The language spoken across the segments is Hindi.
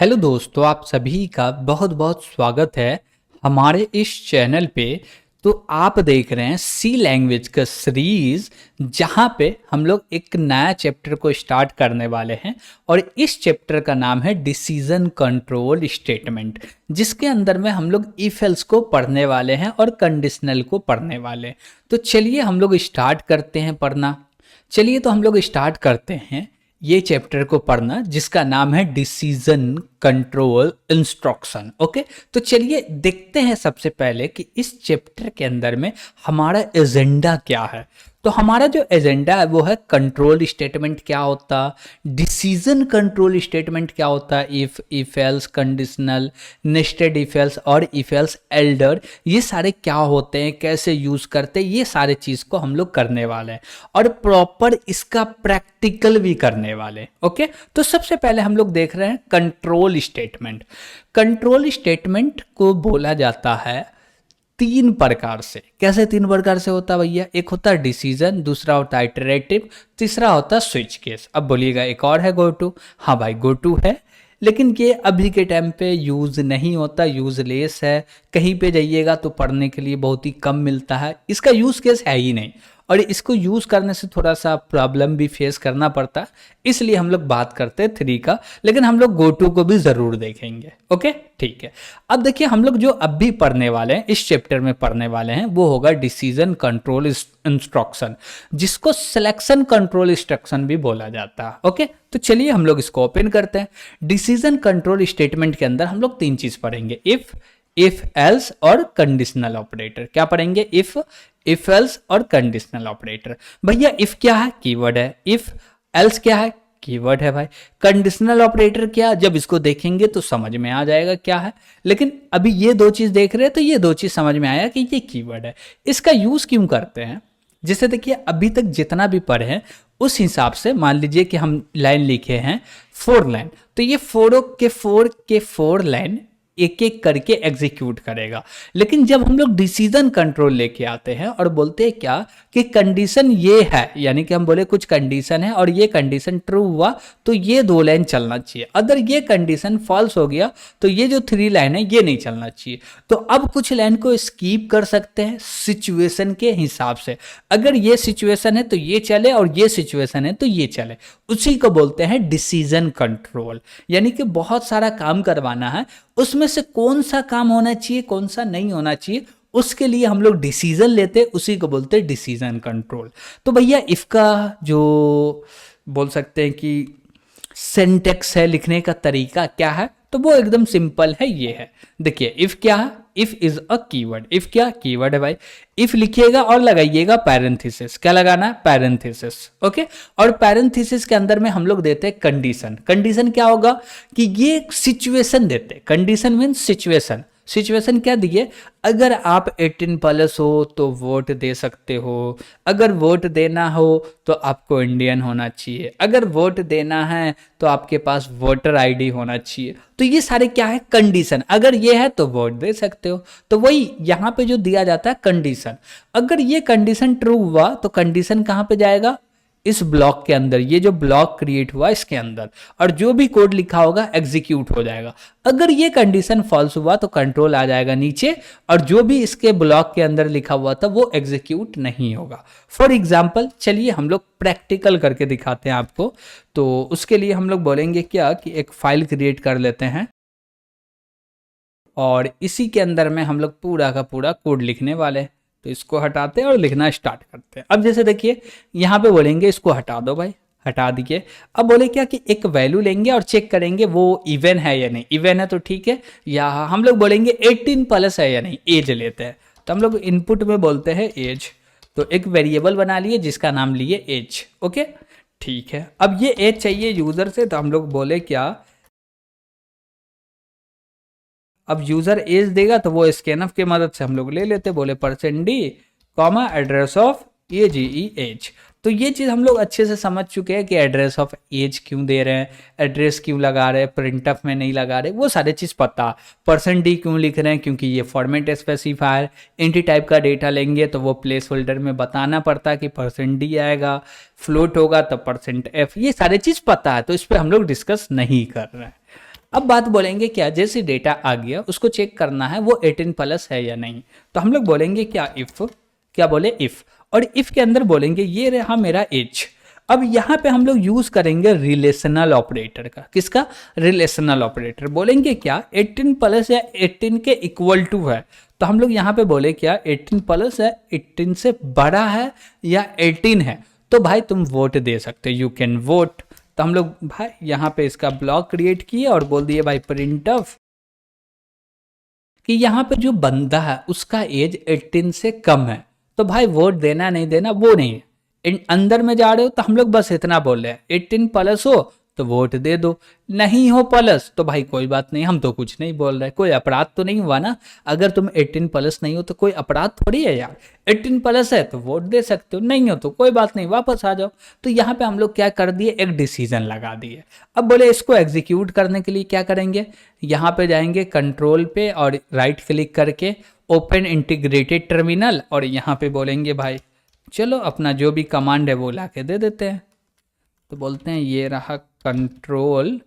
हेलो दोस्तों, आप सभी का बहुत बहुत स्वागत है हमारे इस चैनल पे। तो आप देख रहे हैं सी लैंग्वेज का सीरीज, जहाँ पे हम लोग एक नया चैप्टर को स्टार्ट करने वाले हैं। और इस चैप्टर का नाम है डिसीजन कंट्रोल स्टेटमेंट, जिसके अंदर में हम लोग इफ एल्स को पढ़ने वाले हैं और कंडीशनल को पढ़ने वाले हैं। तो चलिए हम लोग स्टार्ट करते हैं पढ़ना। चलिए तो हम लोग स्टार्ट करते हैं ये चैप्टर को पढ़ना, जिसका नाम है डिसीजन कंट्रोल इंस्ट्रक्शन। ओके, तो चलिए देखते हैं सबसे पहले कि इस चैप्टर के अंदर में हमारा एजेंडा क्या है। तो हमारा जो एजेंडा है वो है कंट्रोल स्टेटमेंट क्या होता, डिसीजन कंट्रोल स्टेटमेंट क्या होता है, if else, conditional, nested if else और इफ एल्स एल्डर, ये सारे क्या होते हैं, कैसे यूज करते हैं, ये सारे चीज को हम लोग करने वाले हैं और प्रॉपर इसका प्रैक्टिकल भी करने वाले। ओके, तो सबसे पहले हम लोग देख रहे हैं कंट्रोल स्टेटमेंट। कंट्रोल स्टेटमेंट को बोला जाता है तीन प्रकार से। कैसे तीन प्रकार से होता है भैया? एक होता है डिसीजन, दूसरा होता है इटरेटिव, तीसरा होता है स्विच केस। अब बोलिएगा एक और है गो टू। हाँ भाई, गो टू है, लेकिन ये अभी के टाइम पे यूज नहीं होता, यूजलेस है। कहीं पे जाइएगा तो पढ़ने के लिए बहुत ही कम मिलता है, इसका यूज केस है ही नहीं, और इसको यूज करने से थोड़ा सा प्रॉब्लम भी फेस करना पड़ता है। इसलिए हम लोग बात करते हैं थ्री का, लेकिन हम लोग गो टू को भी जरूर देखेंगे। ओके, ठीक है। अब देखिए हम लोग जो अब भी पढ़ने वाले हैं, इस चैप्टर में पढ़ने वाले हैं, वो होगा डिसीजन कंट्रोल इंस्ट्रक्शन, जिसको सिलेक्शन कंट्रोल इंस्ट्रक्शन भी बोला जाता है। ओके, तो चलिए हम लोग इसको ओपन करते हैं। डिसीजन कंट्रोल स्टेटमेंट के अंदर हम लोग तीन चीज पढ़ेंगे, इफ एल्स और कंडीशनल ऑपरेटर। क्या पढ़ेंगे? इफ एल्स और कंडीशनल ऑपरेटर। भैया इफ क्या है? कीवर्ड है। इफ एल्स क्या है? कीवर्ड है भाई। कंडीशनल ऑपरेटर क्या? जब इसको देखेंगे तो समझ में आ जाएगा क्या है, लेकिन अभी ये दो चीज देख रहे हैं तो ये दो चीज समझ में आया कि ये कीवर्ड है। इसका यूज क्यों करते हैं? जैसे देखिए अभी तक जितना भी पढ़े हैं उस हिसाब से मान लीजिए कि हम लाइन लिखे हैं 4 लाइन, तो ये 4 लाइन एक एक करके एग्जीक्यूट करेगा। लेकिन जब हम लोग डिसीजन कंट्रोल लेके आते हैं और बोलते हैं क्या कि कंडीशन ये है, यानी कि हम बोले कुछ कंडीशन है और ये कंडीशन ट्रू हुआ तो ये 2 लाइन चलना चाहिए, अगर ये कंडीशन फॉल्स हो गया तो ये जो 3 लाइन है ये नहीं चलना चाहिए। तो अब कुछ लाइन को स्कीप कर सकते हैं सिचुएशन के हिसाब से। अगर ये सिचुएशन है तो ये चले और ये सिचुएशन है तो ये चले, उसी को बोलते हैं डिसीजन कंट्रोल। यानी कि बहुत सारा काम करवाना है, उसमें से कौन सा काम होना चाहिए कौन सा नहीं होना चाहिए, उसके लिए हम लोग डिसीजन लेते, उसी को बोलते हैं डिसीजन कंट्रोल। तो भैया इसका जो बोल सकते हैं कि सिंटैक्स है, लिखने का तरीका क्या है, तो वो एकदम सिंपल है, ये है। देखिए इफ क्या है? If is a keyword. If क्या? कीवर्ड है भाई। इफ लिखिएगा और लगाइएगा पैरेंथेसिस। क्या लगाना है? पैरेंथेसिस। ओके, और पैरेंथेसिस के अंदर में हम लोग देते हैं कंडीशन। कंडीशन क्या होगा कि ये सिचुएशन देते हैं। Condition means situation. सिचुएशन क्या दिए? अगर आप 18 प्लस हो तो वोट दे सकते हो, अगर वोट देना हो तो आपको इंडियन होना चाहिए, अगर वोट देना है तो आपके पास वोटर आईडी होना चाहिए। तो ये सारे क्या है? कंडीशन। अगर ये है तो वोट दे सकते हो, तो वही यहाँ पे जो दिया जाता है कंडीशन। अगर ये कंडीशन ट्रू हुआ तो कंडीशन कहाँ पे जाएगा? इस ब्लॉक के अंदर, ये जो ब्लॉक क्रिएट हुआ इसके अंदर, और जो भी कोड लिखा होगा एग्जीक्यूट हो जाएगा। अगर ये कंडीशन फॉल्स हुआ तो कंट्रोल आ जाएगा नीचे, और जो भी इसके ब्लॉक के अंदर लिखा हुआ था वो एग्जीक्यूट नहीं होगा। फॉर एग्जाम्पल चलिए हम लोग प्रैक्टिकल करके दिखाते हैं आपको। तो उसके लिए हम लोग बोलेंगे क्या कि एक फाइल क्रिएट कर लेते हैं, और इसी के अंदर में हम लोग पूरा का पूरा कोड लिखने वाले हैं। तो इसको हटाते हैं और लिखना स्टार्ट करते हैं। अब जैसे देखिए यहाँ पे बोलेंगे इसको हटा दो भाई, हटा दिए। अब बोले क्या कि एक वैल्यू लेंगे और चेक करेंगे वो इवन है या नहीं। इवन है तो ठीक है, या हम लोग बोलेंगे 18 प्लस है या नहीं, एज लेते हैं। तो हम लोग इनपुट में बोलते हैं एज। तो एक वेरिएबल बना लिए जिसका नाम लिए एज। ओके, ठीक है। अब ये एज चाहिए यूजर से, तो हम लोग बोले क्या, अब यूजर एज देगा तो वो स्कैनफ की मदद से हम लोग ले लेते, बोले %d comma address of age. तो ये चीज हम लोग अच्छे से समझ चुके हैं कि एड्रेस ऑफ एज क्यों दे रहे हैं, एड्रेस क्यों लगा रहे हैं, प्रिंटफ में नहीं लगा रहे, वो सारे चीज पता। %d क्यों लिख रहे हैं? क्योंकि ये फॉर्मेट स्पेसिफायर, इंटी टाइप का डेटा लेंगे तो वो प्लेस होल्डर में बताना पड़ता है कि %d आएगा, फ्लोट होगा तो %f, ये सारे चीज पता है, तो इस पर हम लोग डिस्कस नहीं कर रहे हैं। अब बात बोलेंगे क्या, जैसे डेटा आ गया उसको चेक करना है वो 18 प्लस है या नहीं, तो हम लोग बोलेंगे क्या, इफ, क्या बोले, इफ, और इफ के अंदर बोलेंगे ये रहा मेरा एज। अब यहाँ पे हम लोग यूज करेंगे रिलेशनल ऑपरेटर का, किसका, रिलेशनल ऑपरेटर। बोलेंगे क्या 18 प्लस या 18 के इक्वल टू है, तो हम लोग यहाँ पे बोले क्या 18 प्लस है, 18 से बड़ा है या 18 है, तो भाई तुम वोट दे सकते हो, यू कैन वोट। तो हम लोग भाई यहाँ पे इसका ब्लॉक क्रिएट किए और बोल दिए भाई प्रिंट ऑफ कि यहाँ पे जो बंदा है उसका एज 18 से कम है, तो भाई वोट देना नहीं देना वो नहीं है। अंदर में जा रहे हो तो हम लोग बस इतना बोल रहे हैं 18 प्लस हो तो वोट दे दो, नहीं हो प्लस तो भाई कोई बात नहीं, हम तो कुछ नहीं बोल रहे, कोई अपराध तो नहीं हुआ ना। अगर तुम 18 प्लस नहीं हो तो कोई अपराध थोड़ी है यार, 18 प्लस है तो वोट दे सकते हो, नहीं हो तो कोई बात नहीं वापस आ जाओ। तो यहाँ पे हम लोग क्या कर दिए, एक डिसीजन लगा दिए। अब बोले इसको एग्जीक्यूट करने के लिए क्या करेंगे, यहाँ पे जाएंगे कंट्रोल पे और राइट क्लिक करके ओपन इंटीग्रेटेड टर्मिनल, और यहाँ पे बोलेंगे भाई चलो अपना जो भी कमांड है वो ला के दे देते हैं। तो बोलते हैं ये रहा कंट्रोल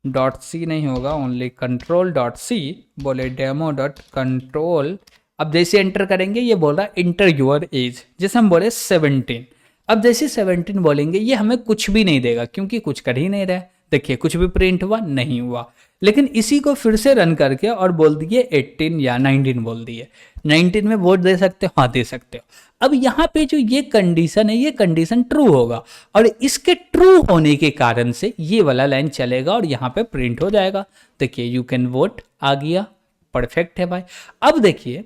डॉट सी, नहीं होगा ओनली कंट्रोल डॉट सी, बोले डेमो डॉट कंट्रोल। अब जैसे एंटर करेंगे ये बोल रहा है इंटर योर एज, जैसे हम बोले 17। अब जैसे 17 बोलेंगे ये हमें कुछ भी नहीं देगा क्योंकि कुछ कर ही नहीं रहा है। देखिए कुछ भी प्रिंट हुआ नहीं हुआ, लेकिन इसी को फिर से रन करके और बोल दिए 18 या 19 बोल दिए, 19 में वोट दे सकते हो, हाँ दे सकते हो। अब यहाँ पे जो ये कंडीशन है ये कंडीशन ट्रू होगा, और इसके ट्रू होने के कारण से ये वाला लाइन चलेगा और यहाँ पे प्रिंट हो जाएगा। देखिए यू कैन वोट आ गया, परफेक्ट है भाई। अब देखिए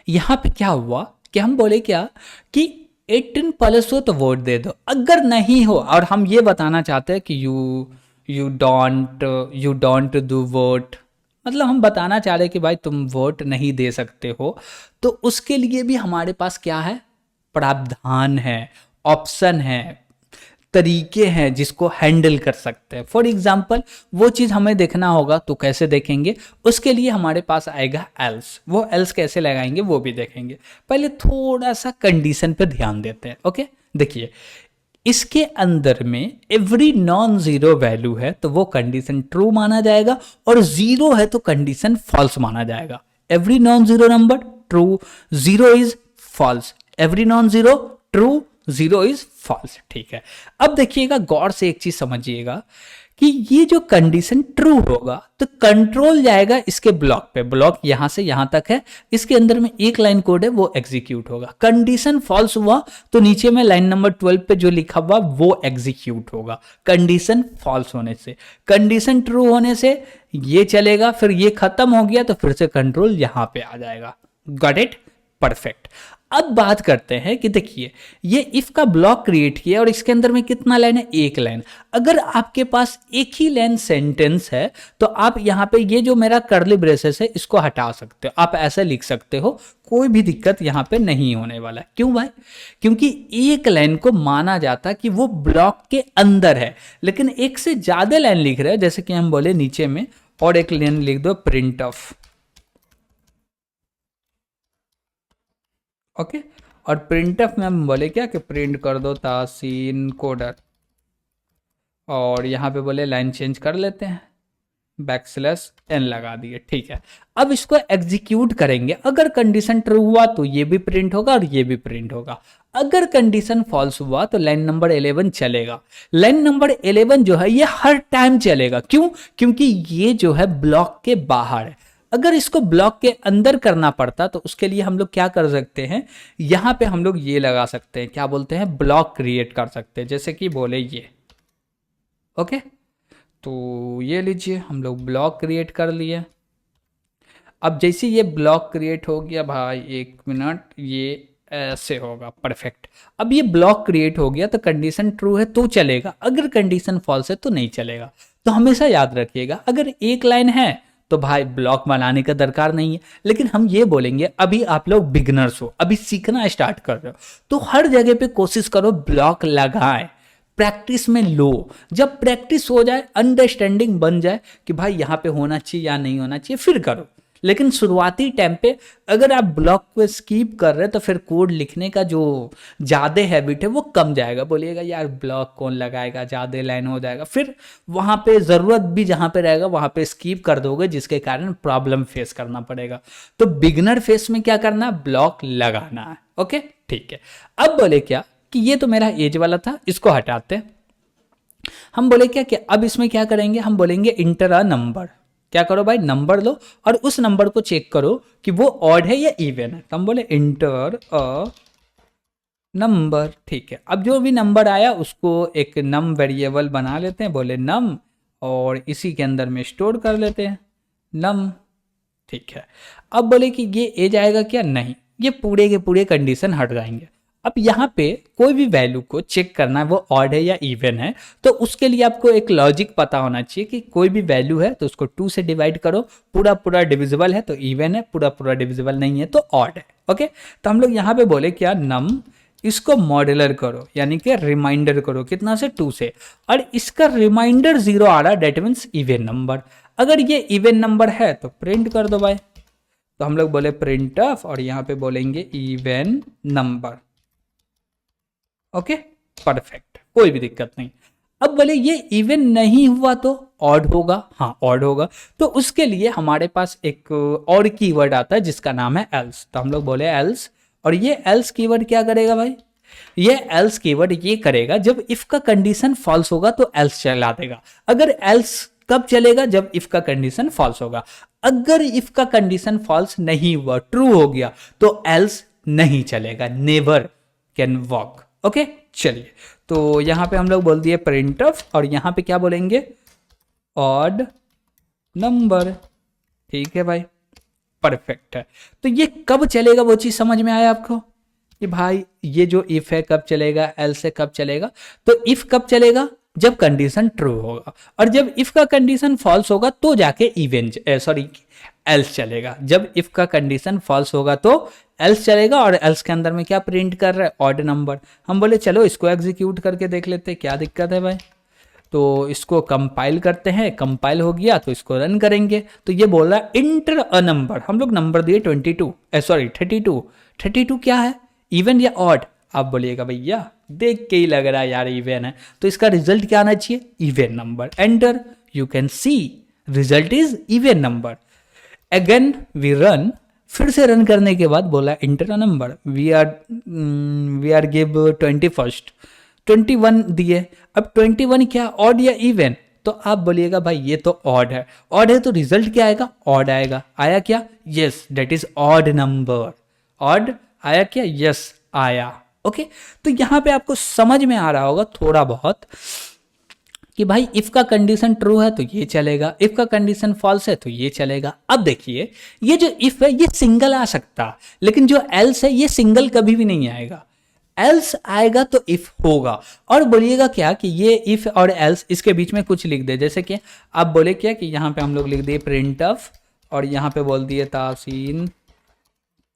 यहाँ पे क्या हुआ कि हम बोले क्या कि 18 प्लस हो तो वोट दे दो, अगर नहीं हो और हम ये बताना चाहते हैं कि यू डोंट डू वोट, मतलब हम बताना चाह रहे कि भाई तुम वोट नहीं दे सकते हो, तो उसके लिए भी हमारे पास क्या है, प्रावधान है, ऑप्शन है, तरीके हैं जिसको हैंडल कर सकते हैं। फॉर एग्जाम्पल वो चीज़ हमें देखना होगा तो कैसे देखेंगे, उसके लिए हमारे पास आएगा एल्स, वो एल्स कैसे लगाएंगे वो भी देखेंगे। पहले थोड़ा सा कंडीशन पे ध्यान देते हैं। ओके देखिए इसके अंदर में एवरी नॉन जीरो वैल्यू है तो वो कंडीशन ट्रू माना जाएगा, और जीरो है तो कंडीशन फॉल्स माना जाएगा। Every non zero number true, zero is false, every non zero true, zero is false. ठीक है, अब देखिएगा गौर से एक चीज समझिएगा कि ये जो कंडीशन ट्रू होगा तो कंट्रोल जाएगा इसके ब्लॉक पे, ब्लॉक यहां से यहां तक है, इसके अंदर में एक लाइन कोड है वो एग्जीक्यूट होगा। कंडीशन फॉल्स हुआ तो नीचे में लाइन नंबर 12 पे जो लिखा हुआ वो एग्जीक्यूट होगा कंडीशन फॉल्स होने से। कंडीशन ट्रू होने से ये चलेगा, फिर ये खत्म हो गया तो फिर से कंट्रोल यहां पे आ जाएगा। Got it, perfect. अब बात करते हैं कि देखिए ये इफ का ब्लॉक क्रिएट किया और इसके अंदर में कितना लाइन है, एक लाइन। अगर आपके पास एक ही लाइन सेंटेंस है तो आप यहाँ पे ये जो मेरा कर्ली ब्रेसेस है इसको हटा सकते हो, आप ऐसे लिख सकते हो, कोई भी दिक्कत यहाँ पे नहीं होने वाला। क्यों भाई, क्योंकि एक लाइन को माना जाता कि वो ब्लॉक के अंदर है, लेकिन एक से ज्यादा लाइन लिख रहे हैं, जैसे कि हम बोले नीचे में और एक लाइन लिख दो प्रिंट ऑफ। ओके और प्रिंटफ में हम बोले क्या कि प्रिंट कर दो तासीन कोडर, और यहाँ पे बोले लाइन चेंज कर लेते हैं, बैकस्लैश एन लगा दिए। ठीक है, अब इसको एग्जीक्यूट करेंगे, अगर कंडीशन ट्रू हुआ तो ये भी प्रिंट होगा और ये भी प्रिंट होगा। अगर कंडीशन फॉल्स हुआ तो लाइन नंबर 11 चलेगा। लाइन नंबर 11 जो है ये हर टाइम चलेगा, क्यों, क्योंकि ये जो है ब्लॉक के बाहर है। अगर इसको ब्लॉक के अंदर करना पड़ता तो उसके लिए हम लोग क्या कर सकते हैं, यहां पे हम लोग ये लगा सकते हैं, क्या बोलते हैं, ब्लॉक क्रिएट कर सकते हैं, जैसे कि बोले ये। ओके तो ये लीजिए हम लोग ब्लॉक क्रिएट कर लिए। अब जैसे ये ब्लॉक क्रिएट हो गया भाई, एक मिनट, ये ऐसे होगा, परफेक्ट। अब ये ब्लॉक क्रिएट हो गया तो कंडीशन ट्रू है तो चलेगा, अगर कंडीशन फॉल्स है तो नहीं चलेगा। तो हमेशा याद रखिएगा अगर एक लाइन है तो भाई ब्लॉक बनाने का दरकार नहीं है। लेकिन हम ये बोलेंगे अभी आप लोग बिगनर्स हो, अभी सीखना स्टार्ट कर रहे हो, तो हर जगह पे कोशिश करो ब्लॉक लगाएं, प्रैक्टिस में लो। जब प्रैक्टिस हो जाए, अंडरस्टैंडिंग बन जाए कि भाई यहाँ पे होना चाहिए या नहीं होना चाहिए, फिर करो। लेकिन शुरुआती टाइम पे अगर आप ब्लॉक को स्कीप कर रहे हैं तो फिर कोड लिखने का जो ज़्यादा हैबिट है वो कम जाएगा। बोलिएगा यार ब्लॉक कौन लगाएगा, ज़्यादा लाइन हो जाएगा, फिर वहाँ पे ज़रूरत भी जहाँ पे रहेगा वहाँ पे स्कीप कर दोगे, जिसके कारण प्रॉब्लम फेस करना पड़ेगा। तो बिगनर फेस में क्या करना है, ब्लॉक लगाना है। ओके ठीक है। अब बोले क्या कि ये तो मेरा एज वाला था, इसको हटाते हैं। हम बोले क्या कि अब इसमें क्या करेंगे, हम बोलेंगे इंटर अ नंबर। क्या करो भाई, नंबर लो और उस नंबर को चेक करो कि वो ऑड है या इवन है। तो हम बोले इंटर अ नंबर। ठीक है, अब जो भी नंबर आया उसको एक नम वेरिएबल बना लेते हैं, बोले नम, और इसी के अंदर में स्टोर कर लेते हैं नम। ठीक है, अब बोले कि ये एज आएगा क्या, नहीं, ये पूरे के पूरे कंडीशन हट जाएंगे। अब यहाँ पे कोई भी वैल्यू को चेक करना है वो ऑड है या इवन है, तो उसके लिए आपको एक लॉजिक पता होना चाहिए कि कोई भी वैल्यू है तो उसको 2 से डिवाइड करो, पूरा पूरा डिविजिबल है तो इवन है, पूरा पूरा डिविजिबल नहीं है तो ऑड है। ओके, तो हम लोग यहाँ पे बोले क्या, नम, इसको मॉड्यूलर करो यानी कि रिमाइंडर करो, कितना से, 2 से, और इसका रिमाइंडर 0 आ रहा है, डेट मीन्स इवन नंबर। अगर ये इवन नंबर है तो प्रिंट कर दो भाई। तो हम लोग बोले प्रिंट ऑफ और यहाँ पे बोलेंगे इवन नंबर। ओके परफेक्ट, कोई भी दिक्कत नहीं। अब बोले ये इवन नहीं हुआ तो ऑड होगा, हाँ ऑड होगा। तो उसके लिए हमारे पास एक और कीवर्ड आता है जिसका नाम है एल्स। तो हम लोग बोले एल्स, और ये एल्स कीवर्ड क्या करेगा भाई, ये एल्स कीवर्ड ये करेगा जब इफ का कंडीशन फॉल्स होगा तो एल्स चला देगा। अगर एल्स कब चलेगा, जब इफ का कंडीशन फॉल्स होगा। अगर इफ का कंडीशन फॉल्स नहीं हुआ, ट्रू हो गया, तो एल्स नहीं चलेगा, नेवर कैन वर्क। ओके चलिए, तो यहां पे हम लोग बोल दिए प्रिंट ऑफ, और यहां पे क्या बोलेंगे, ऑड नंबर। ठीक है भाई, परफेक्ट है। तो ये कब चलेगा वो चीज समझ में आया आपको कि भाई ये जो इफ है कब चलेगा, एल्स है कब चलेगा। तो इफ कब चलेगा, जब कंडीशन ट्रू होगा, और जब इफ का कंडीशन फॉल्स होगा तो जाके इवन सॉरी एल्स चलेगा। जब इफ का कंडीशन फॉल्स होगा तो एल्स चलेगा, और एल्स के अंदर में क्या प्रिंट कर रहा है, ऑड नंबर। हम बोले चलो इसको एग्जीक्यूट करके देख लेते हैं क्या दिक्कत है भाई। तो इसको कंपाइल करते हैं, कंपाइल हो गया तो इसको रन करेंगे। तो ये बोल रहा है इंटर अ नंबर, हम लोग नंबर दिए 22 सॉरी 32। 32 क्या है, इवन या ऑड। आप बोलिएगा भैया देख के ही लग रहा है यार इवन है, तो इसका रिजल्ट क्या आना चाहिए, even number. Enter, you can see result is even number. Again we run, फिर से रन करने के बाद बोला enter a number, we are give 21, 21 दिए। अब 21 क्या, ऑड या इवन। तो आप बोलिएगा भाई ये तो ऑड है, ऑड है तो रिजल्ट क्या आएगा, ऑड आएगा। आया क्या, yes that is odd number. Odd आया क्या, यस आया। ओके, तो यहां पे आपको समझ में आ रहा होगा थोड़ा बहुत कि भाई इफ का कंडीशन ट्रू है तो ये चलेगा, इफ का कंडीशन फॉल्स है तो ये चलेगा। अब देखिए ये जो इफ है ये सिंगल आ सकता, लेकिन जो एल्स है ये सिंगल कभी भी नहीं आएगा। एल्स आएगा तो इफ होगा। और बोलिएगा क्या कि ये इफ और एल्स इसके बीच में कुछ लिख दे, जैसे कि आप बोले क्या कि यहाँ पे हम लोग लिख दिए प्रिंट ऑफ, और यहाँ पे बोल दिए तासीन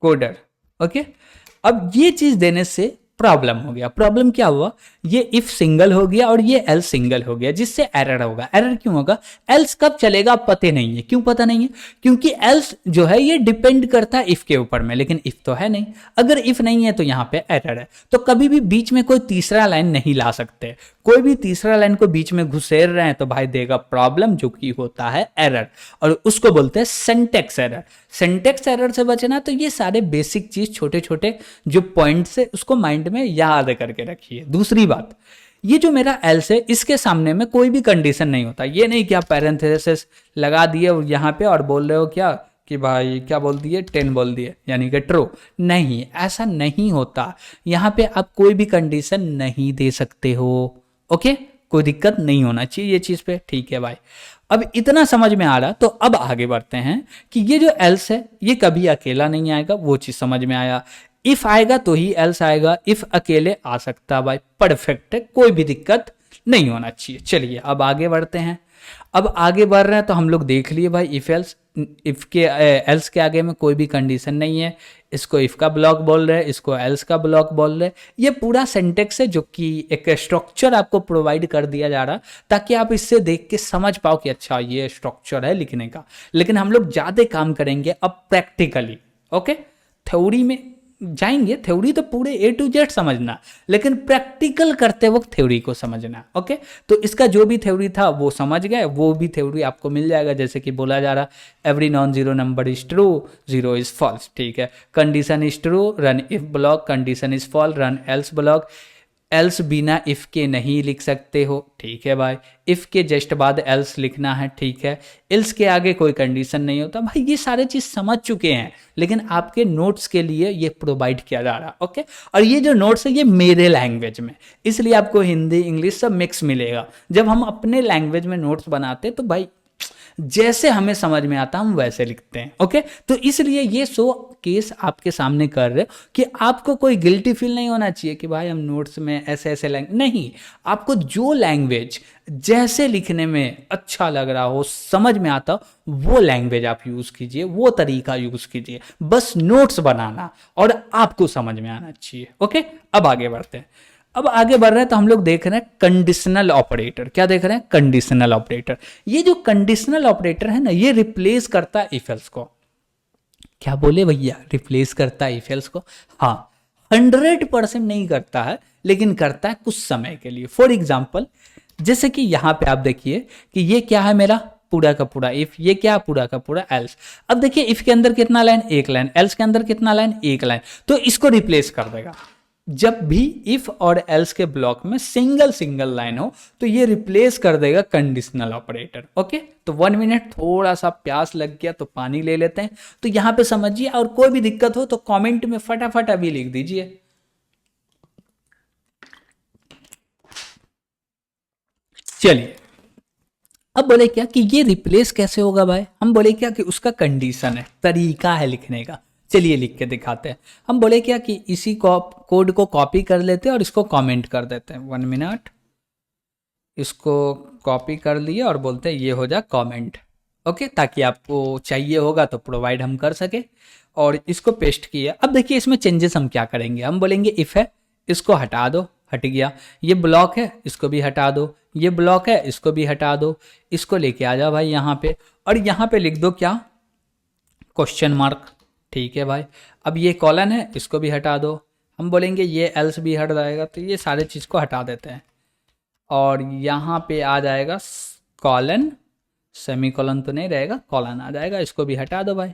कोडर। ओके, अब ये चीज देने से प्रॉब्लम हो गया। प्रॉब्लम क्या हुआ, ये इफ सिंगल हो गया और ये एल्स सिंगल हो गया, जिससे एरर होगा। एरर क्यों होगा, एल्स कब चलेगा आप पता नहीं है। क्यों पता नहीं है, क्योंकि एल्स जो है ये डिपेंड करता है इफ के ऊपर में, लेकिन इफ तो है नहीं। अगर इफ नहीं है तो यहाँ पे एरर है। तो कभी भी बीच में कोई तीसरा लाइन नहीं ला सकते। कोई भी तीसरा लाइन को बीच में घुसेर रहे हैं तो भाई देगा प्रॉब्लम, जो कि होता है एरर, और उसको बोलते हैं सिंटैक्स एरर। सिंटैक्स एरर से बचना तो ये सारे बेसिक चीज, छोटे छोटे जो पॉइंट्स है उसको माइंड में याद करके रखिए। दूसरी बात, ये जो मेरा एल्स है इसके सामने में कोई भी कंडीशन नहीं होता। ये नहीं कि आप पैरेंथेसिस लगा दिए यहाँ पे और बोल रहे हो क्या कि भाई क्या बोल दिए, 10 बोल दिए यानी कि ट्रू। नहीं, ऐसा नहीं होता। यहाँ पे आप कोई भी कंडीशन नहीं दे सकते हो। ओके, कोई दिक्कत नहीं होना चाहिए ये चीज पे। ठीक है भाई, अब इतना समझ में आ रहा, तो अब आगे बढ़ते हैं कि ये जो एल्स है ये कभी अकेला नहीं आएगा, वो चीज समझ में आया। इफ आएगा तो ही एल्स आएगा, इफ अकेले आ सकता भाई, परफेक्ट है, कोई भी दिक्कत नहीं होना चाहिए। चलिए अब आगे बढ़ते हैं। अब आगे बढ़ रहे हैं तो हम लोग देख लिए भाई इफ एल्स, इफ के एल्स के आगे में कोई भी कंडीशन नहीं है, इसको इफ का ब्लॉक बोल रहे हैं, इसको एल्स का ब्लॉक बोल रहे हैं। ये पूरा सेंटेक्स है जो कि एक स्ट्रक्चर आपको प्रोवाइड कर दिया जा रहा ताकि आप इससे देख के समझ पाओ कि अच्छा ये स्ट्रक्चर है लिखने का। लेकिन हम लोग ज़्यादा काम करेंगे अब प्रैक्टिकली। ओके, थ्योरी में जाएंगे, थ्योरी तो पूरे ए टू जेड समझना, लेकिन प्रैक्टिकल करते वक्त थ्योरी को समझना। ओके, तो इसका जो भी थ्योरी था वो समझ गए, वो भी थ्योरी आपको मिल जाएगा। जैसे कि बोला जा रहा every non zero number is true, zero is false. ठीक है, condition is true, run if block, condition is false, run else block, else बिना इफ के नहीं लिख सकते हो। ठीक है भाई, इफ के जस्ट बाद एल्स लिखना है। ठीक है, एल्स के आगे कोई कंडीशन नहीं होता। भाई ये सारे चीज समझ चुके हैं, लेकिन आपके नोट्स के लिए ये प्रोवाइड किया जा रहा। ओके, और ये जो नोट्स है ये मेरे लैंग्वेज में, इसलिए आपको हिंदी इंग्लिश सब मिक्स मिलेगा। जब हम अपने लैंग्वेज में नोट्स बनाते तो भाई जैसे हमें समझ में आता हम वैसे लिखते हैं। ओके, तो इसलिए ये 100 केस आपके सामने कर रहे हो कि आपको कोई गिल्टी फील नहीं होना चाहिए कि भाई हम नोट्स में ऐसे ऐसे लैंग्वेज नहीं। आपको जो लैंग्वेज जैसे लिखने में अच्छा लग रहा हो, समझ में आता हो, वो लैंग्वेज आप यूज कीजिए, वो तरीका यूज कीजिए। बस नोट्स बनाना और आपको समझ में आना चाहिए। ओके, अब आगे बढ़ते हैं। अब आगे बढ़ रहे हैं तो हम लोग देख रहे हैं कंडीशनल ऑपरेटर। क्या देख रहे हैं? Conditional operator. ये जो कंडीशनल ऑपरेटर है ना, ये रिप्लेस करता है इफ एल्स को। क्या बोले भैया? रिप्लेस करता है इफ एल्स को। हाँ, 100% नहीं करता है, लेकिन करता है कुछ समय के लिए। फॉर एग्जाम्पल, जैसे कि यहां पे आप देखिए कि ये क्या है मेरा पूरा का पूरा इफ, ये क्या पूरा का पूरा एल्स। अब देखिए इफ के अंदर कितना लाइन? एक लाइन। एल्स के अंदर कितना लाइन? एक लाइन। तो इसको रिप्लेस कर देगा। जब भी इफ और एल्स के ब्लॉक में सिंगल सिंगल लाइन हो तो ये रिप्लेस कर देगा कंडीशनल ऑपरेटर। ओके, तो 1 मिनट, थोड़ा सा प्यास लग गया तो पानी ले लेते हैं। तो यहां पे समझिए, और कोई भी दिक्कत हो तो कमेंट में फटाफट अभी लिख दीजिए। चलिए, अब बोले क्या कि ये रिप्लेस कैसे होगा भाई? हम बोले क्या कि उसका कंडीशन है, तरीका है लिखने का। चलिए लिख के दिखाते हैं। हम बोले क्या कि इसी कोड को कॉपी कर लेते हैं और इसको कमेंट कर देते हैं। 1 मिनट, इसको कॉपी कर लिए और बोलते हैं ये हो जा कमेंट। ओके, ताकि आपको चाहिए होगा तो प्रोवाइड हम कर सके। और इसको पेस्ट किया। अब देखिए इसमें चेंजेस हम क्या करेंगे। हम बोलेंगे इफ है, इसको हटा दो, हट गया। ये ब्लॉक है, इसको भी हटा दो। ये ब्लॉक है, इसको भी हटा दो। इसको लेके आ जाओ भाई यहाँ पे, और यहाँ पे लिख दो क्या? Question mark. ठीक है भाई, अब ये कॉलन है, इसको भी हटा दो। हम बोलेंगे ये एल्स भी हट जाएगा, तो ये सारे चीज़ को हटा देते हैं। और यहाँ पे आ जाएगा कॉलन, सेमी कॉलन तो नहीं रहेगा, कॉलन आ जाएगा, इसको भी हटा दो भाई।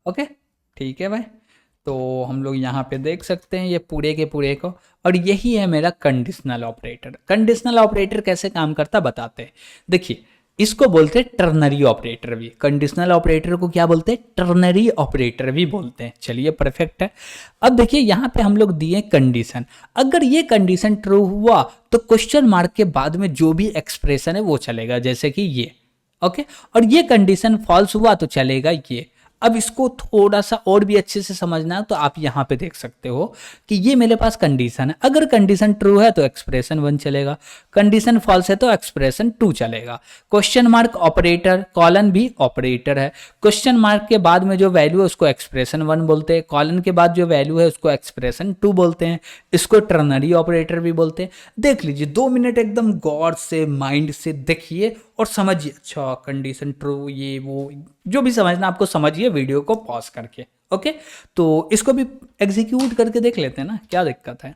ओके, ठीक है भाई। तो हम लोग यहाँ पे देख सकते हैं ये पूरे के पूरे को, और यही है मेरा कंडीशनल ऑपरेटर। कंडीशनल ऑपरेटर कैसे काम करता बताते हैं। देखिए, इसको बोलते हैं टर्नरी ऑपरेटर भी। कंडीशनल ऑपरेटर को क्या बोलते हैं? टर्नरी ऑपरेटर भी बोलते हैं। चलिए, परफेक्ट है। अब देखिए यहाँ पे हम लोग दिए कंडीशन। अगर ये कंडीशन ट्रू हुआ तो क्वेश्चन मार्क के बाद में जो भी एक्सप्रेशन है वो चलेगा, जैसे कि ये। ओके, और ये कंडीशन फॉल्स हुआ तो चलेगा ये। अब इसको थोड़ा सा और भी अच्छे से समझना है तो आप यहां पे देख सकते हो कि ये मेरे पास कंडीशन है। अगर कंडीशन ट्रू है तो एक्सप्रेशन 1 चलेगा, कंडीशन फॉल्स है तो एक्सप्रेशन 2 चलेगा। क्वेश्चन मार्क ऑपरेटर, कॉलन भी ऑपरेटर है। क्वेश्चन मार्क के बाद में जो वैल्यू है उसको एक्सप्रेशन 1 बोलते हैं, कॉलन के बाद जो वैल्यू है उसको एक्सप्रेशन 2 बोलते हैं। इसको टर्नरी ऑपरेटर भी बोलते हैं। देख लीजिए, 2 मिनट एकदम गौर से माइंड से देखिए और समझिए। अच्छा, कंडीशन ट्रू, ये वो जो भी समझना आपको समझिए वीडियो को पॉज करके। ओके, तो इसको भी एग्जीक्यूट करके देख लेते हैं ना, क्या दिक्कत है।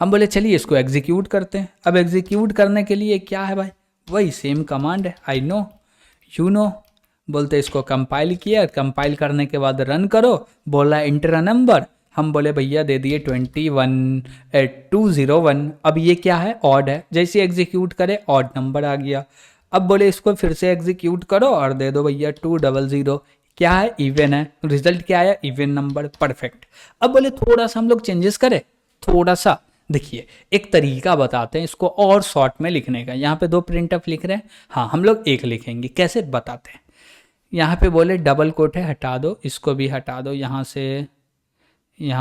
हम बोले चलिए इसको एग्जीक्यूट करते हैं। अब एग्जीक्यूट करने के लिए क्या है भाई? वही सेम कमांड है, आई नो यू नो। बोलते इसको कंपाइल किया, कंपाइल करने के बाद रन करो। बोला इंटर अ नंबर, हम बोले भैया दे दिए 201। अब ये क्या है? ऑड है। जैसे एग्जीक्यूट करे ऑड नंबर आ गया। अब बोले इसको फिर से एग्जीक्यूट करो और दे दो भैया 200। क्या है? इवन है। रिजल्ट क्या आया? Even number. परफेक्ट। अब बोले थोड़ा सा हम लोग चेंजेस करें, थोड़ा सा। देखिए, एक तरीका बताते हैं इसको और शॉर्ट में लिखने का। यहाँ पे 2 प्रिंटफ लिख रहे हैं, हाँ हम लोग एक लिखेंगे। कैसे बताते हैं? यहाँ पे बोले डबल कोट है, हटा दो, इसको भी हटा दो। यहाँ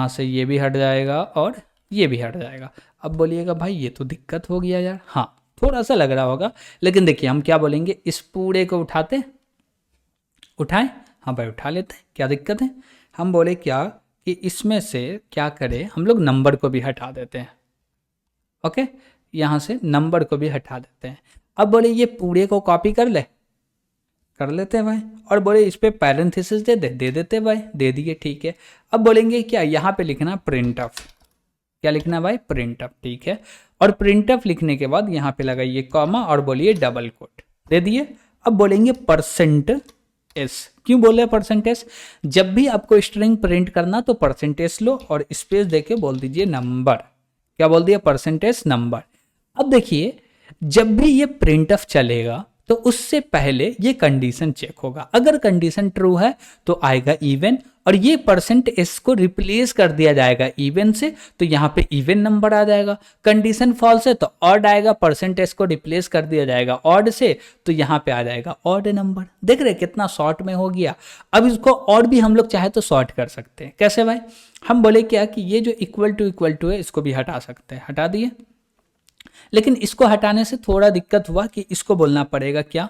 से ये भी हट जाएगा और ये भी हट जाएगा। अब बोलिएगा भाई ये तो दिक्कत हो गया यार। हाँ, थोड़ा सा लग रहा होगा, लेकिन देखिए हम क्या बोलेंगे, इस पूरे को उठाएं, हाँ भाई उठा लेते हैं, क्या दिक्कत है। हम बोले क्या कि इसमें से क्या करें, हम लोग नंबर को भी हटा देते हैं। ओके, यहाँ से नंबर को भी हटा देते हैं। अब बोले ये पूरे को कॉपी कर लेते हैं भाई, और बोले इस पे पैरेंथेसिस दे देते हैं भाई, दे दिए, ठीक है। अब बोलेंगे क्या, यहाँ पे लिखना प्रिंट ऑफ, क्या लिखना भाई, प्रिंट ऑफ, ठीक है। और प्रिंट ऑफ लिखने के बाद यहाँ पे लगाइए कॉमा और बोलिए डबल कोट, दे दिए। अब बोलेंगे परसेंट एस, क्यों बोल रहे हैं परसेंट एस, जब भी आपको स्ट्रिंग प्रिंट करना तो परसेंटेज लो और स्पेस देके बोल दीजिए नंबर, क्या बोल दिया, परसेंटेज नंबर। अब देखिए जब भी ये प्रिंट ऑफ चलेगा तो उससे पहले ये कंडीशन चेक होगा, अगर कंडीशन ट्रू है तो आएगा इवन, और ये परसेंट एस को रिप्लेस कर दिया जाएगा इवन से, तो यहाँ पे इवन नंबर आ जाएगा। कंडीशन फॉल्स है तो ऑड आएगा, परसेंट एस को रिप्लेस कर दिया जाएगा ऑड से, तो यहाँ पे आ जाएगा ऑड नंबर। देख रहे कितना शॉर्ट में हो गया। अब इसको और भी हम लोग चाहे तो शॉर्ट कर सकते हैं, कैसे भाई, हम बोले क्या कि ये जो इक्वल टू है इसको भी हटा सकते हैं, हटा दिए। लेकिन इसको हटाने से थोड़ा दिक्कत हुआ कि इसको बोलना पड़ेगा क्या,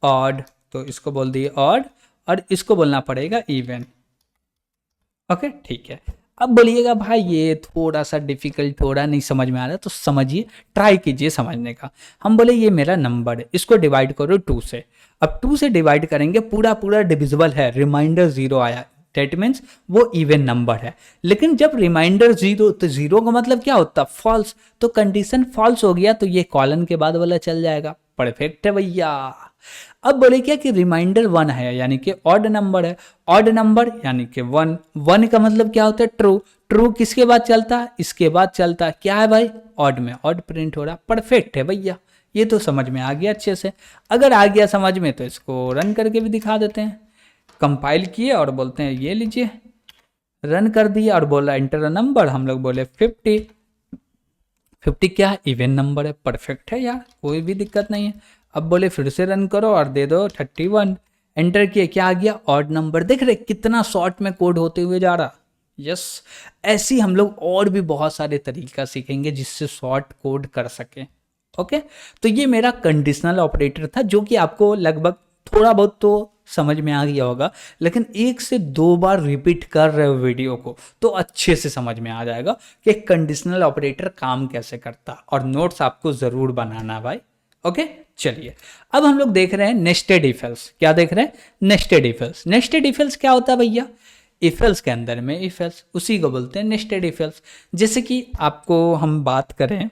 ऑड, तो इसको बोल दिए ऑड, और इसको बोलना पड़ेगा इवन। ओके ठीक है। अब बोलिएगा भाई ये थोड़ा सा डिफिकल्ट, थोड़ा नहीं समझ में आ रहा, तो समझिए, ट्राई कीजिए समझने का। हम बोले ये मेरा नंबर है, इसको डिवाइड करो 2 से। अब 2 से डिवाइड करेंगे, पूरा पूरा डिविजिबल है, रिमाइंडर 0 आया, दैट मीन्स वो इवन नंबर है। लेकिन जब रिमाइंडर 0, तो 0 का मतलब क्या होता, फॉल्स, तो कंडीशन फॉल्स हो गया तो ये कॉलन के बाद वाला चल जाएगा। परफेक्ट है भैया। अब बोले क्या कि रिमाइंडर 1 है, यानी कि ऑड नंबर है, ऑड नंबर यानी कि 1, 1 का मतलब क्या होता है, ट्रू, ट्रू किसके बाद चलता है, इसके बाद चलता है, क्या है भाई, ऑड में, ऑड प्रिंट हो रहा। परफेक्ट है भैया, ये तो समझ में आ गया अच्छे से। अगर आ गया समझ में तो इसको रन करके भी दिखा देते हैं। कंपाइल किए और बोलते हैं ये लीजिए, रन कर दिया और बोला इंटर नंबर, हम लोग बोले 50, 50 क्या है, इवन नंबर है। परफेक्ट है यार, कोई भी दिक्कत नहीं है। अब बोले फिर से रन करो और दे दो 31, एंटर किए, क्या आ गया, ऑड नंबर। देख रहे कितना शॉर्ट में कोड होते हुए जा रहा। यस, ऐसी हम लोग और भी बहुत सारे तरीका सीखेंगे जिससे शॉर्ट कोड कर सके। ओके, तो ये मेरा कंडीशनल ऑपरेटर था, जो कि आपको लगभग थोड़ा बहुत तो समझ में आ गया होगा, लेकिन 1 से 2 बार रिपीट कर रहे हो वीडियो को तो अच्छे से समझ में आ जाएगा कि कंडीशनल ऑपरेटर काम कैसे करता, और नोट्स आपको जरूर बनाना भाई। ओके चलिए, अब हम लोग देख रहे हैं नेस्टेड इफ एल्स। क्या देख रहे हैं, nested if else. Nested if else क्या होता है भैया, इफ एल्स के अंदर में इफ एल्स, उसी को बोलते हैं नेस्टेड इफ एल्स। जैसे कि आपको हम बात करें,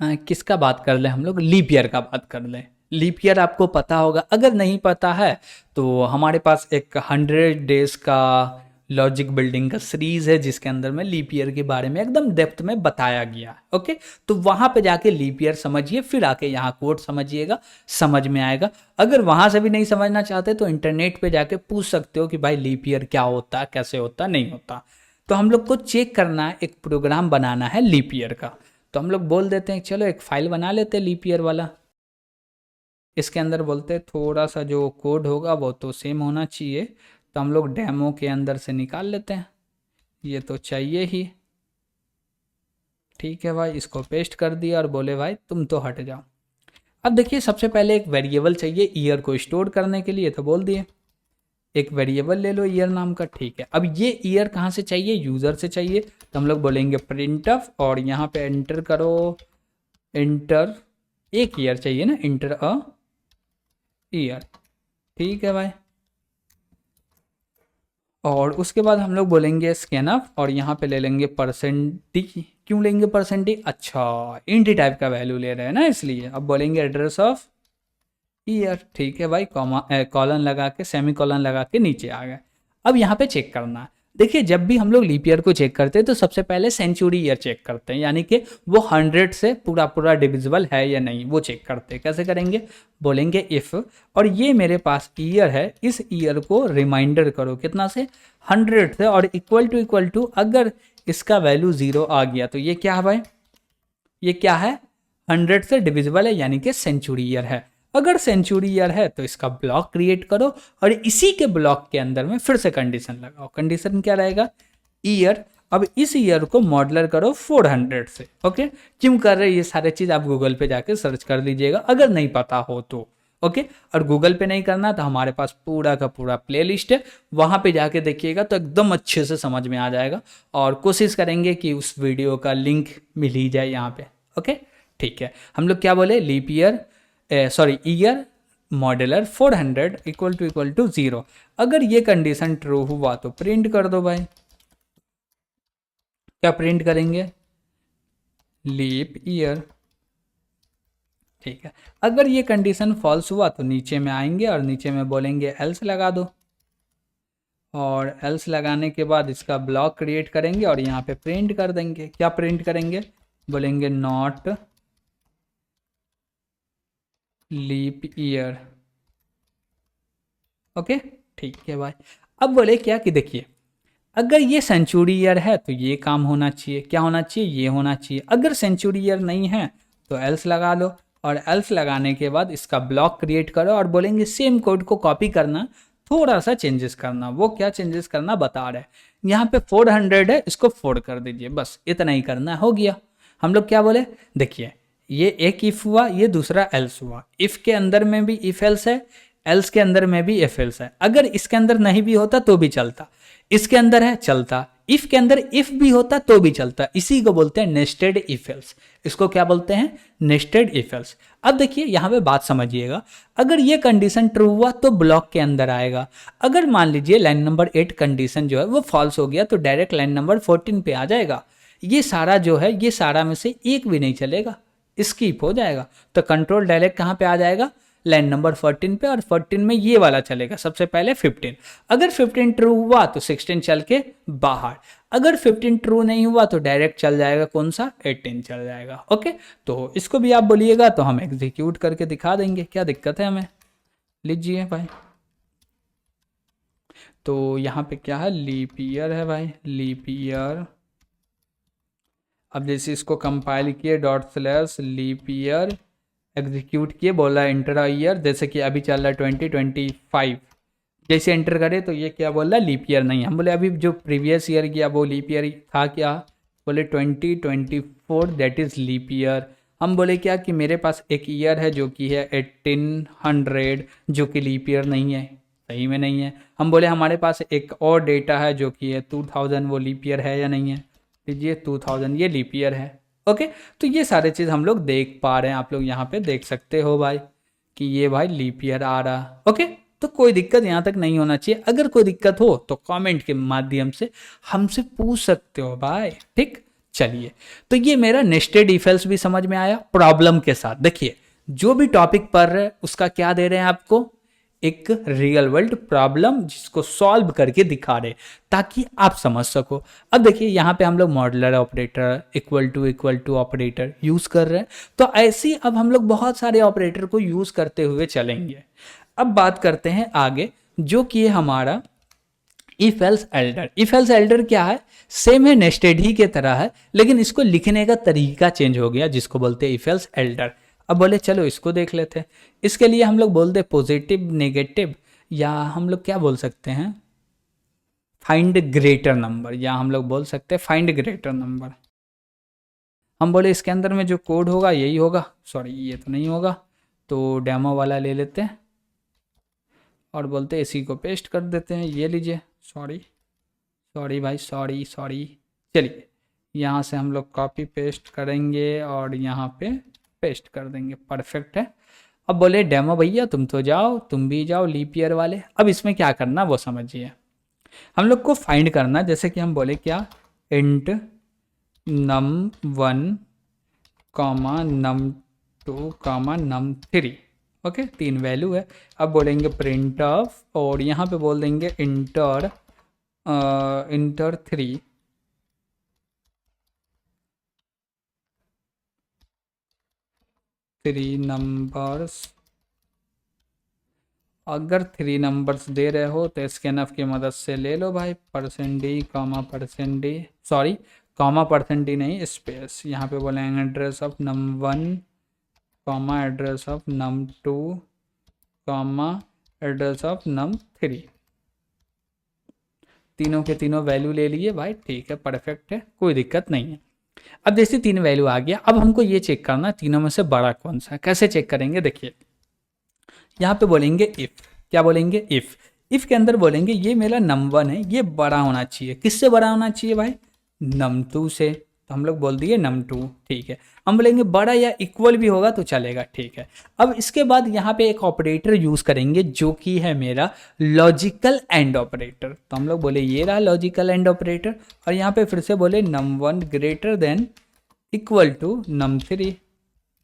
किसका बात कर लें, हम लोग लीप ईयर का बात कर लें। लीप ईयर आपको पता होगा, अगर नहीं पता है तो हमारे पास एक 100 डेज का लॉजिक बिल्डिंग का सीरीज है जिसके अंदर में लीप ईयर के बारे में एकदम डेप्थ में बताया गया है। ओके, तो वहां पे जाके लीप ईयर समझिए, फिर आके यहाँ कोड समझिएगा, समझ में आएगा। अगर वहां से भी नहीं समझना चाहते तो इंटरनेट पे जाके पूछ सकते हो कि भाई लीप ईयर क्या होता है, कैसे होता, नहीं होता। तो हम लोग को चेक करना है, एक प्रोग्राम बनाना है लीप ईयर का। तो हम लोग बोल देते हैं चलो एक फाइल बना लेते हैं लीप ईयर वाला। इसके अंदर बोलते हैं थोड़ा सा जो कोड होगा वो तो सेम होना चाहिए, तो हम लोग डेमो के अंदर से निकाल लेते हैं, ये तो चाहिए ही। ठीक है भाई, इसको पेस्ट कर दिया और बोले भाई तुम तो हट जाओ। अब देखिए सबसे पहले एक वेरिएबल चाहिए ईयर को स्टोर करने के लिए, तो बोल दिए एक वेरिएबल ले लो ईयर नाम का। ठीक है, अब ये ईयर कहाँ से चाहिए, यूज़र से चाहिए, तो हम लोग बोलेंगे प्रिंट ऑफ, और यहाँ पे एंटर करो, एंटर, एक ईयर चाहिए ना, इंटर अ ईयर। ठीक है भाई, और उसके बाद हम लोग बोलेंगे स्कैन ऑफ, और यहाँ पे ले लेंगे %d। क्यों लेंगे %d, अच्छा इंट टाइप का वैल्यू ले रहे हैं ना इसलिए। अब बोलेंगे एड्रेस ऑफ ईयर। ठीक है भाई, कॉलन लगा के, सेमी कॉलन लगा के नीचे आ गए। अब यहाँ पे चेक करना है, देखिए जब भी हम लोग लीप ईयर को चेक करते हैं तो सबसे पहले सेंचुरी ईयर चेक करते हैं, यानी कि वो 100 से पूरा पूरा डिविजिबल है या नहीं, वो चेक करते हैं। कैसे करेंगे, बोलेंगे इफ़, और ये मेरे पास ईयर है, इस ईयर को रिमाइंडर करो कितना से, 100 से, और इक्वल टू अगर इसका वैल्यू 0 आ गया तो ये क्या है भाई, ये क्या है, 100 से डिविजिबल है, यानी कि सेंचुरी ईयर है। अगर सेंचुरी ईयर है तो इसका ब्लॉक क्रिएट करो, और इसी के ब्लॉक के अंदर में फिर से कंडीशन लगाओ। कंडीशन क्या रहेगा, ईयर, अब इस ईयर को मॉडलर करो 400 से। ओके, क्यों कर रहे हैं ये सारे चीज़ आप गूगल पे जाके सर्च कर लीजिएगा अगर नहीं पता हो तो। ओके, और गूगल पे नहीं करना तो हमारे पास पूरा का पूरा प्लेलिस्ट है, वहाँ पे जाके देखिएगा तो एकदम अच्छे से समझ में आ जाएगा। और कोशिश करेंगे कि उस वीडियो का लिंक मिल ही जाए यहाँ पे। ओके, ठीक है, हम लोग क्या बोले, leap year sorry year modular 400 equal to 0। अगर ये कंडीशन ट्रू हुआ तो प्रिंट कर दो भाई। क्या प्रिंट करेंगे, लीप ईयर। ठीक है, अगर ये कंडीशन फॉल्स हुआ तो नीचे में आएंगे और नीचे में बोलेंगे एल्स लगा दो, और एल्स लगाने के बाद इसका ब्लॉक क्रिएट करेंगे और यहाँ पे प्रिंट कर देंगे। क्या प्रिंट करेंगे, बोलेंगे नॉट लीप ईयर। ओके, ठीक है भाई। अब बोले क्या कि देखिए, अगर ये सेंचुरी ईयर है तो ये काम होना चाहिए, क्या होना चाहिए, ये होना चाहिए। अगर सेंचुरी ईयर नहीं है तो एल्स लगा लो, और एल्स लगाने के बाद इसका ब्लॉक क्रिएट करो और बोलेंगे सेम कोड को कॉपी करना, थोड़ा सा चेंजेस करना। वो क्या चेंजेस करना बता रहे हैं, यहाँ पे 400 है, इसको 4 कर दीजिए, बस इतना ही करना, हो गया। हम लोग क्या बोले, देखिए ये एक इफ हुआ, ये दूसरा एल्स हुआ। इफ के अंदर में भी इफ एल्स है, एल्स के अंदर में भी इफ एल्स है। अगर इसके अंदर नहीं भी होता तो भी चलता, इसके अंदर है चलता, इफ के अंदर इफ भी होता तो भी चलता। इसी को बोलते हैं नेस्टेड इफ एल्स। इसको क्या बोलते हैं, नेस्टेड इफ एल्स। अब देखिए यहाँ पे बात समझिएगा, अगर ये कंडीशन ट्रू हुआ तो ब्लॉक के अंदर आएगा। अगर मान लीजिए लाइन नंबर 8 कंडीशन जो है वो फॉल्स हो गया तो डायरेक्ट लाइन नंबर 14 पे आ जाएगा। ये सारा जो है, ये सारा में से एक भी नहीं चलेगा, स्किप हो जाएगा। तो कंट्रोल डायरेक्ट कहाँ पे आ जाएगा, लाइन नंबर 14 पे, और 14 में ये वाला चलेगा सबसे पहले 15। अगर 15 ट्रू हुआ तो 16 चल के बाहर, अगर 15 ट्रू नहीं हुआ तो डायरेक्ट चल जाएगा कौन सा, 18 चल जाएगा। ओके, तो इसको भी आप बोलिएगा तो हम एग्जीक्यूट करके दिखा देंगे, क्या दिक्कत है हमें। लीजिए भाई, तो यहाँ पे क्या है, लीप ईयर है भाई, लीप ईयर। अब जैसे इसको कंपाइल किए ./लीप ईयर, एग्जीक्यूट किए, बोला इंटर ईयर, जैसे कि अभी चल रहा है 2025। जैसे एंटर करे तो ये क्या बोल रहा है, लीप ईयर नहीं है। हम बोले अभी जो प्रीवियस ईयर किया वो लीप ईयर था क्या, बोले 2024 दैट इज़ लीप ईयर। हम बोले क्या कि मेरे पास एक ईयर है जो कि है 1800, जो कि लीप ईयर नहीं है, सही में नहीं है। हम बोले हमारे पास एक और डेटा है जो कि है 2000, वो लीप ईयर है या नहीं है, लीजिए 2000 ये लीप ईयर है। ओके, तो ये सारे चीज़ हम लोग देख पा रहे हैं, आप लोग यहाँ पे देख सकते हो भाई कि ये भाई लीप ईयर आ रहा। ओके, तो कोई दिक्कत यहाँ तक नहीं होना चाहिए। अगर कोई दिक्कत हो तो कमेंट के माध्यम से हमसे पूछ सकते हो भाई, ठीक। चलिए, तो ये मेरा नेस्टेड इफ एल्स भी समझ में आया प्रॉब्लम के साथ। देखिए जो भी टॉपिक पढ़ रहे हैं उसका क्या दे रहे हैं आपको, एक रियल वर्ल्ड प्रॉब्लम जिसको सॉल्व करके दिखा रहे ताकि आप समझ सको। अब देखिए यहाँ पे हम लोग modular operator, equal to operator use कर रहे हैं, तो ऐसे अब हम लोग बहुत सारे ऑपरेटर को यूज करते हुए चलेंगे। अब बात करते हैं आगे, जो कि हमारा if else Elder. If else Elder क्या है, सेम है, नेस्टेड ही के तरह है, लेकिन इसको लिखने का तरीका चेंज हो गया जिसको बोलते हैं इफ एल्स एल्डर। अब बोले चलो इसको देख लेते हैं। इसके लिए हम लोग बोलते हैं पॉजिटिव, नेगेटिव, या हम लोग क्या बोल सकते हैं, फाइंड ग्रेटर नंबर, या हम लोग बोल सकते हैं फाइंड ग्रेटर नंबर। हम बोले इसके अंदर में जो कोड होगा यही होगा, सॉरी ये तो नहीं होगा, तो डेमो वाला ले लेते हैं और बोलते हैं इसी को पेस्ट कर देते हैं। ये लीजिए, सॉरी भाई, सॉरी। चलिए यहाँ से हम लोग कॉपी पेस्ट करेंगे और यहाँ पे पेस्ट कर देंगे, परफेक्ट है। अब बोले डेमो भैया तुम तो जाओ, तुम भी जाओ लीप ईयर वाले। अब इसमें क्या करना वो समझिए, हम लोग को फाइंड करना, जैसे कि हम बोले क्या, int num1 num2 num3। Okay, 3 value है। अब बोलेंगे प्रिंट ऑफ, और यहाँ पे बोल देंगे इंटर 3 नंबर्स। अगर 3 नंबर्स दे रहे हो तो स्कैनफ की मदद से ले लो भाई, %d, %d, सॉरी %d नहीं, स्पेस। यहाँ पे बोलेंगे address of num1, address of num2, address of num3। तीनों के तीनों वैल्यू ले लिए भाई, ठीक है, परफेक्ट है, कोई दिक्कत नहीं है। अब जैसे 3 वैल्यू आ गया, अब हमको ये चेक करना तीनों में से बड़ा कौन सा है। कैसे चेक करेंगे, देखिए यहाँ पे बोलेंगे इफ़, क्या बोलेंगे, इफ़ के अंदर बोलेंगे ये मेरा नम1 है, ये बड़ा होना चाहिए, किससे बड़ा होना चाहिए भाई, नम2 से, तो हम लोग बोल दिए नम2, ठीक है। हम बोलेंगे बड़ा या इक्वल भी होगा तो चलेगा, ठीक है। अब इसके बाद यहाँ पे एक ऑपरेटर यूज़ करेंगे जो कि है मेरा लॉजिकल एंड ऑपरेटर, तो हम लोग बोले ये रहा लॉजिकल एंड ऑपरेटर, और यहाँ पे फिर से बोले नम1 ग्रेटर देन इक्वल टू नम3,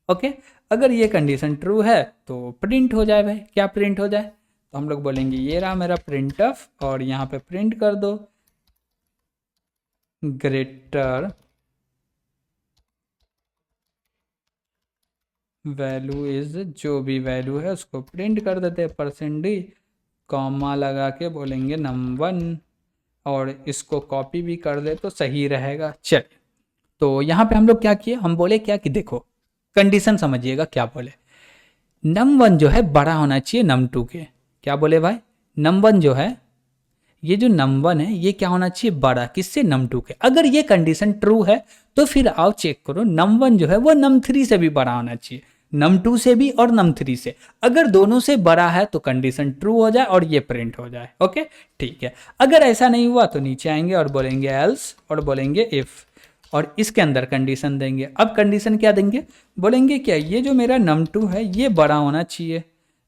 ओके। अगर ये कंडीशन ट्रू है तो प्रिंट हो जाए भाई, क्या प्रिंट हो जाए, तो हम लोग बोलेंगे ये रहा मेरा प्रिंट ऑफ, और यहाँ पे प्रिंट कर दो ग्रेटर वैल्यू इज, जो भी वैल्यू है उसको प्रिंट कर देते हैं %d, कॉमा लगा के बोलेंगे नम1, और इसको कॉपी भी कर दे तो सही रहेगा। चल, तो यहाँ पे हम लोग क्या किए, हम बोले क्या कि देखो कंडीशन समझिएगा, क्या बोले, नम1 जो है बड़ा होना चाहिए नम2 के, क्या बोले भाई, नम1 जो है, ये जो नम1 है ये क्या होना चाहिए, बड़ा किससे, नम2 के। अगर ये कंडीशन ट्रू है तो फिर आओ चेक करो, नम1 जो है वो नम3 से भी बड़ा होना चाहिए, नम2 से भी और नम3 से। अगर दोनों से बड़ा है तो कंडीशन ट्रू हो जाए और ये प्रिंट हो जाए, ओके, ठीक है। अगर ऐसा नहीं हुआ तो नीचे आएंगे और बोलेंगे एल्स, और बोलेंगे इफ, और इसके अंदर कंडीशन देंगे। अब कंडीशन क्या देंगे, बोलेंगे क्या ये जो मेरा नम2 है ये बड़ा होना चाहिए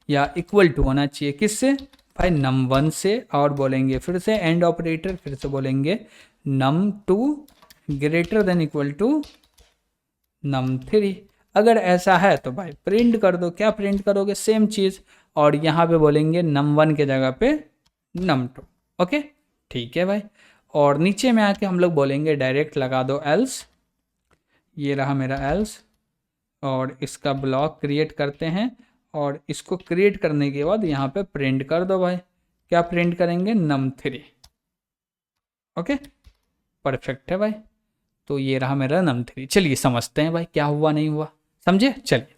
या इक्वल टू होना चाहिए, किससे भाई, नम1 से, और बोलेंगे फिर से एंड ऑपरेटर, फिर से बोलेंगे नम2 ग्रेटर देन इक्वल टू नम3। अगर ऐसा है तो भाई प्रिंट कर दो, क्या प्रिंट करोगे, सेम चीज़, और यहाँ पे बोलेंगे नम1 के जगह पे नम2, ओके, ठीक है भाई। और नीचे में आके हम लोग बोलेंगे डायरेक्ट लगा दो एल्स, ये रहा मेरा एल्स, और इसका ब्लॉक क्रिएट करते हैं, और इसको क्रिएट करने के बाद यहाँ पे प्रिंट कर दो भाई, क्या प्रिंट करेंगे, नम3, ओके, परफेक्ट है भाई। तो ये रहा मेरा नम3। चलिए समझते हैं भाई क्या हुआ नहीं हुआ, समझे। चलिए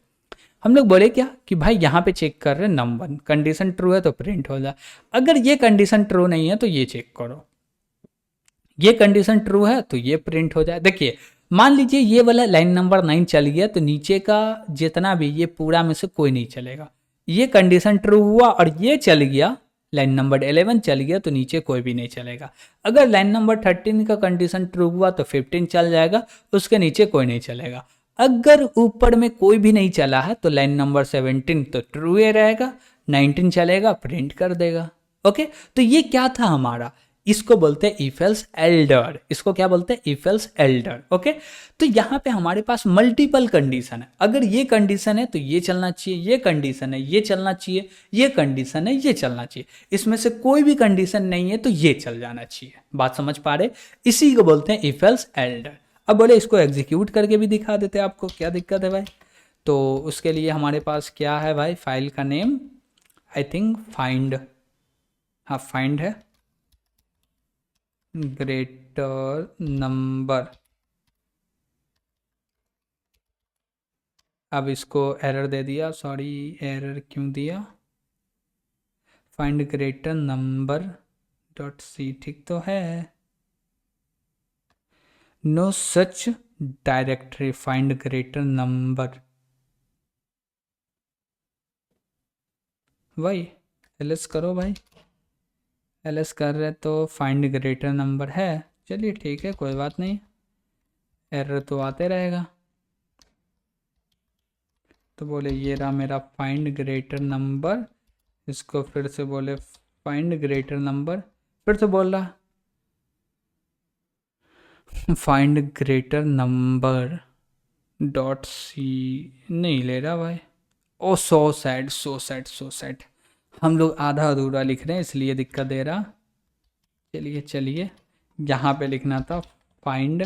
हम लोग बोले क्या कि भाई यहाँ पे चेक कर रहे हैं नम1, कंडीशन ट्रू है तो प्रिंट हो जाए। अगर ये कंडीशन ट्रू नहीं है तो ये चेक करो, ये कंडीशन ट्रू है तो ये प्रिंट हो जाए। देखिए मान लीजिए ये वाला लाइन नंबर 9 चल गया तो नीचे का जितना भी ये पूरा में से कोई नहीं चलेगा। ये कंडीशन ट्रू हुआ और ये चल गया, लाइन नंबर 11 चल गया तो नीचे कोई भी नहीं चलेगा। अगर लाइन नंबर 13 का कंडीशन ट्रू हुआ तो 15 चल जाएगा, उसके नीचे कोई नहीं चलेगा। अगर ऊपर में कोई भी नहीं चला है तो लाइन नंबर 17 तो ट्रू ही रहेगा, 19 चलेगा, प्रिंट कर देगा, ओके। तो ये क्या था हमारा, इसको बोलते हैं इफ एल्स एल्डर, इसको क्या बोलते हैं, इफ एल्स एल्डर, ओके। तो यहाँ पे हमारे पास मल्टीपल कंडीशन है, अगर ये कंडीशन है तो ये चलना चाहिए, ये कंडीशन है ये चलना चाहिए, ये कंडीशन है ये चलना चाहिए, इसमें से कोई भी कंडीशन नहीं है तो ये चल जाना चाहिए। बात समझ पा रहे, इसी को बोलते हैं इफ एल्स एल्डर। अब बोले इसको एग्जीक्यूट करके भी दिखा देते हैं आपको, क्या दिक्कत है भाई। तो उसके लिए हमारे पास क्या है भाई, फाइल का नेम आई थिंक फाइंड, हाँ फाइंड है, ग्रेटर नंबर। अब इसको एरर दे दिया, सॉरी एरर क्यों दिया, find greater number dot C, ठीक तो है, no such directory find greater number, भाई एलएस करो भाई, एलएस कर रहे तो फाइंड ग्रेटर नंबर है, चलिए ठीक है कोई बात नहीं, एरर तो आते रहेगा। तो बोले ये रहा मेरा फाइंड ग्रेटर नंबर, इसको फिर से बोले फाइंड ग्रेटर नंबर, फिर से बोल रहा find greater number dot C, नहीं ले रहा भाई, oh so sad so sad so sad, हम लोग आधा अधूरा लिख रहे हैं इसलिए दिक्कत दे रहा। चलिए चलिए यहाँ पे लिखना था फाइंड,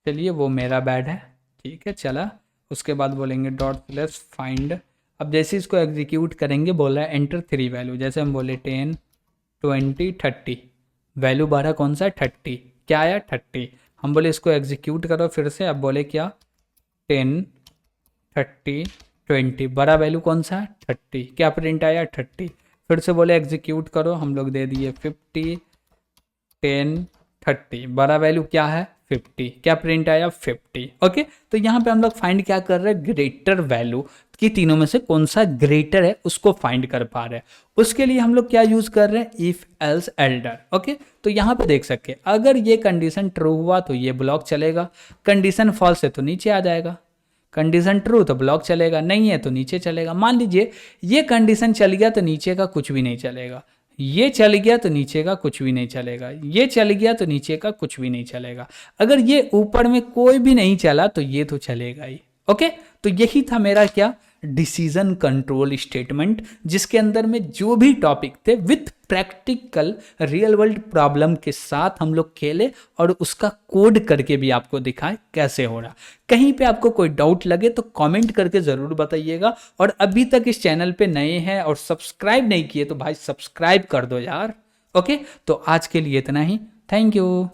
चलिए वो मेरा बैड है, ठीक है चला। उसके बाद बोलेंगे डॉट प्लस फाइंड। अब जैसे इसको एग्जीक्यूट करेंगे, बोल रहा है एंटर 3 वैल्यू, जैसे हम बोले 10 20 30, वैल्यू बारह कौन सा है 30, क्या आया 30। हम बोले इसको एग्जीक्यूट करो फिर से, अब बोले क्या 10 30 20, बड़ा वैल्यू कौन सा है 30, क्या प्रिंट आया 30, फिर से बोले एग्जीक्यूट करो, हम लोग दे दिए 50 10 30, बड़ा वैल्यू क्या है 50, क्या प्रिंट आया 50। ओके, तो यहाँ पे हम लोग फाइंड क्या कर रहे हैं, ग्रेटर वैल्यू कि तीनों में से कौन सा ग्रेटर है उसको फाइंड कर पा रहे हैं। उसके लिए हम लोग क्या यूज कर रहे हैं, इफ एल्स एल्डर। ओके, तो यहाँ पे देख सकते अगर ये कंडीशन ट्रू हुआ तो ये ब्लॉक चलेगा, कंडीशन फॉल्स है तो नीचे आ जाएगा, कंडीशन ट्रू तो ब्लॉक चलेगा, नहीं है तो नीचे चलेगा। मान लीजिए ये कंडीशन चल गया तो नीचे का कुछ भी नहीं चलेगा, ये चल गया तो नीचे का कुछ भी नहीं चलेगा, ये चल गया तो नीचे का कुछ भी नहीं चलेगा। अगर ये ऊपर में कोई भी नहीं चला तो ये तो चलेगा ही। ओके, तो यही था मेरा क्या, डिसीजन कंट्रोल स्टेटमेंट, जिसके अंदर में जो भी टॉपिक थे with practical real world problem के साथ हम लोग खेले और उसका कोड करके भी आपको दिखाए कैसे हो रहा। कहीं पे आपको कोई डाउट लगे तो कमेंट करके ज़रूर बताइएगा, और अभी तक इस चैनल पे नए हैं और सब्सक्राइब नहीं किए तो भाई सब्सक्राइब कर दो यार। ओके, तो आज के लिए इतना ही, थैंक यू।